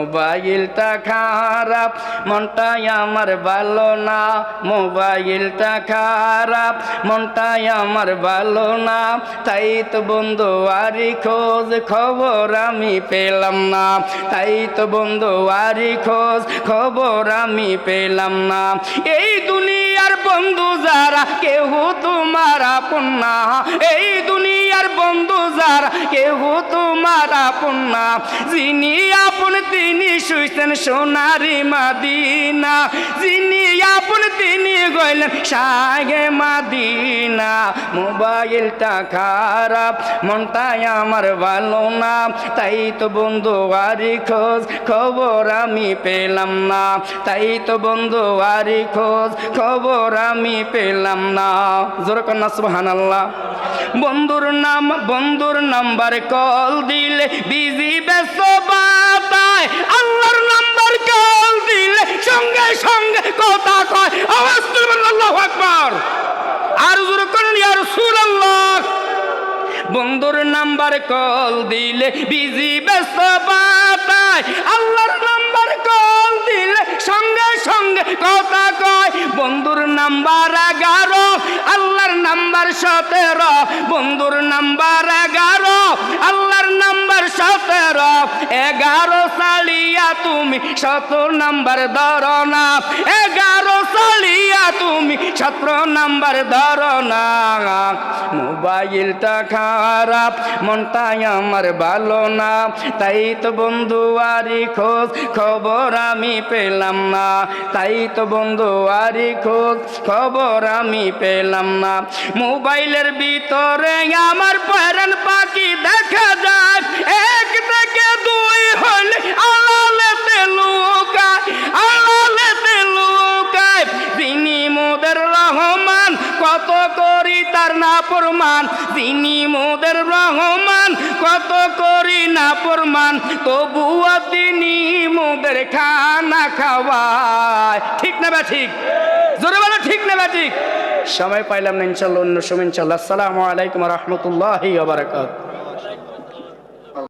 মোবাইলটা খারাপ, মনটাই আমার ভালো না। মোবাইলটা খারাপ, মনটাই আমার ভালো না। তাই তো বন্ধু আরি খোঁজ খবর আমি পেলাম না। তাই তো বন্ধু আরি খোঁজ খবর আমি পেলাম না। এই দুনিয়ার বন্ধু যারা কেউ তোমার আপন না। এই দুনিয়ার বন্ধু যারা কেউ তোমার আপন না। যিনি আপন তিনি শুইছেন সোনারি মাদিনা। যিনি আপন তিনি গইলেন সাগে মাদিনা। মোবাইলটা খারাপ, মনটাই আমার ভালো না। তাই তো বন্ধু আরি খোঁজ খবর আমি পেলাম না। তাই তো বন্ধু আরি খোঁজ খবর আমি পেলাম না। জোরে কন্যা সুবহানাল্লাহ। বন্ধুর নাম্বার কল দিলে বিজি ব্যস্ত বাতায়। আল্লাহর নাম্বার কল দিলে সঙ্গে সঙ্গে কথা কয়। আওয়াজ তুলবেন আল্লাহু আকবার। আর জোরে করেন ইয়া রাসূলুল্লাহ। বন্ধুর নাম্বার কল দিলে বিজি ব্যস্ত বাতায়। আল্লাহর নাম্বার কল দিলে সঙ্গে সঙ্গে কথা কয়। বন্ধুর নাম্বার 11, আল্লাহর নাম্বার 17। বন্ধুর নাম্বার 11, আল্লাহর নাম্বার 17। 11 সালিয়া তুমি 17 নাম্বার ধরো না। 11 সালিয়া তুমি 17 নাম্বার ধরো না। মোবাইলটা খারাপ, মনটাই আমার ভালো না। তাই তো বন্ধু আরি খোঁজ খবর আমি পেলাম না। তাই তো বন্ধু আরি খোঁজ খবর আমি পেলাম না। মোবাইলের ভিতরে আমার পরাণ পাখি দেখা যায়। 1 থেকে 2 হলে আড়ালেতে লুকায়। আড়ালেতে লুকায়। যিনি মোদের রহমান কত করি তার না প্রমাণ। যিনি মোদের রহমান কত করি না প্রমাণ। তবুও তিনি মোদের খানা খাওয়ায়। ঠিক না বা ঠিক? জোরে বলো ঠিক না বা ঠিক? সময় পাইলাম না, ইনশাআল্লাহ অন্য সময় ইনশাআল্লাহ। আসসালামু আলাইকুম ওয়া রাহমাতুল্লাহি ওয়া বারাকাতুহু।